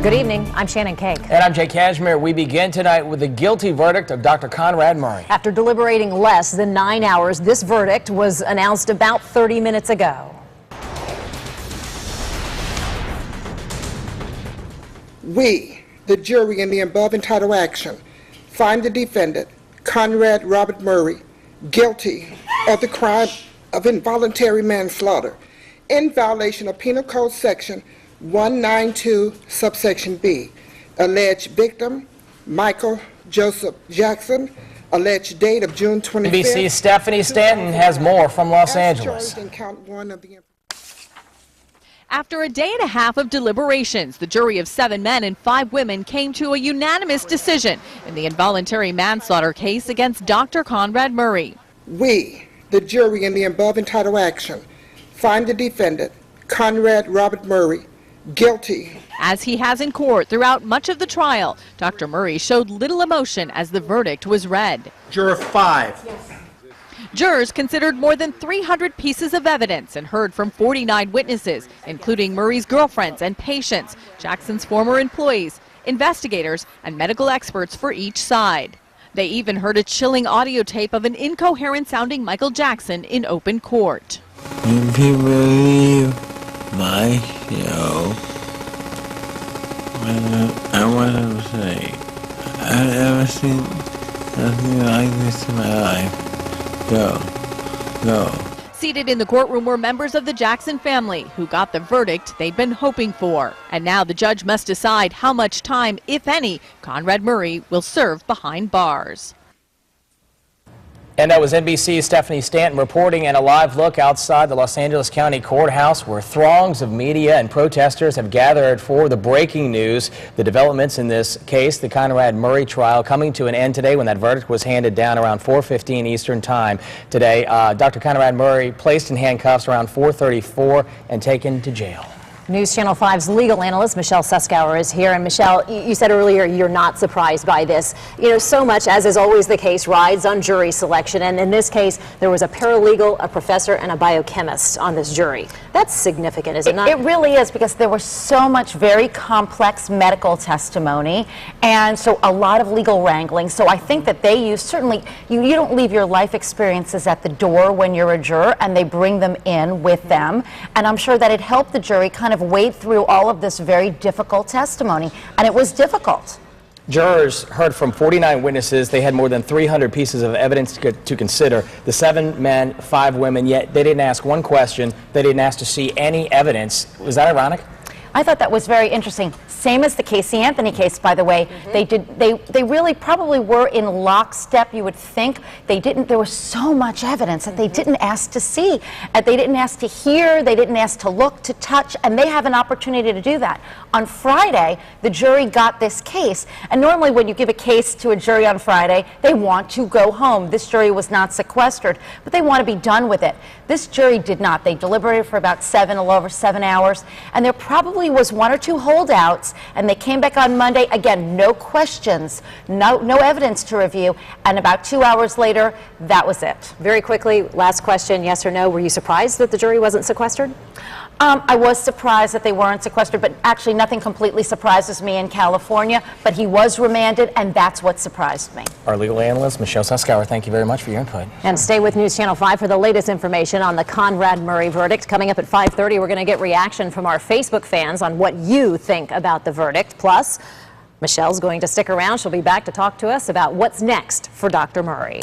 Good evening. I'm Shannon Cake. And I'm Jay Cashmere. We begin tonight with the guilty verdict of Dr. Conrad Murray. After deliberating less than 9 hours, this verdict was announced about 30 minutes ago. We, the jury in the above entitled action, find the defendant, Conrad Robert Murray, guilty of the crime of involuntary manslaughter in violation of Penal Code Section 192, subsection B. Alleged victim, Michael Joseph Jackson. Alleged date of June 25th. NBC's Stephanie Stanton has more from Los Angeles. After a day and a half of deliberations, the jury of 7 men and 5 women came to a unanimous decision in the involuntary manslaughter case against Dr. Conrad Murray. We, the jury in the above entitled action, find the defendant, Conrad Robert Murray, guilty. As he has in court throughout much of the trial, Dr. Murray showed little emotion as the verdict was read. Juror 5. Yes. Jurors considered more than 300 pieces of evidence and heard from 49 witnesses, including Murray's girlfriends and patients, Jackson's former employees, investigators, and medical experts for each side. They even heard a chilling audio tape of an incoherent-sounding Michael Jackson in open court. If you believe my show, I want to say, I've never seen nothing like this in my life. Go. Seated in the courtroom were members of the Jackson family who got the verdict they'd been hoping for. And now the judge must decide how much time, if any, Conrad Murray will serve behind bars. And that was NBC's Stephanie Stanton reporting, and a live look outside the Los Angeles County Courthouse where throngs of media and protesters have gathered for the breaking news. The developments in this case, the Conrad Murray trial, coming to an end today when that verdict was handed down around 4:15 Eastern Time today. Dr. Conrad Murray placed in handcuffs around 4:34 and taken to jail. News Channel 5's legal analyst Michelle Suskauer is here. And Michelle, you said earlier you're not surprised by this. You know, so much, as is always the case, rides on jury selection. And in this case, there was a paralegal, a professor, and a biochemist on this jury. That's significant, is it not? It really is, because there was so much very complex medical testimony and so a lot of legal wrangling. So I think that they use, certainly, you don't leave your life experiences at the door when you're a juror, and they bring them in with them. And I'm sure that it helped the jury kind of wade through all of this very difficult testimony, and it was difficult. Jurors heard from 49 witnesses. They had more than 300 pieces of evidence to consider. The 7 men, 5 women, yet they didn't ask one question. They didn't ask to see any evidence. Was that ironic? I thought that was very interesting. Same as the Casey Anthony case, by the way. They really probably were in lockstep, you would think. There was so much evidence that they didn't ask to see, and they didn't ask to hear, they didn't ask to look, to touch, and they have an opportunity to do that. On Friday, the jury got this case, and normally when you give a case to a jury on Friday, they want to go home. This jury was not sequestered, but they want to be done with it. This jury did not. They deliberated for about a little over 7 hours, and there probably was 1 or 2 holdouts, and they came back on Monday. Again, no questions, no evidence to review, and about 2 hours later, that was it. Very quickly, last question, yes or no, were you surprised that the jury wasn't sequestered? I was surprised that they weren't sequestered, but actually nothing completely surprises me in California, but he was remanded, and that's what surprised me. Our legal analyst, Michelle Suskauer, thank you very much for your input. And stay with News Channel 5 for the latest information on the Conrad Murray verdict. Coming up at 5:30, we're going to get reaction from our Facebook fans on what you think about the verdict. Plus, Michelle's going to stick around. She'll be back to talk to us about what's next for Dr. Murray.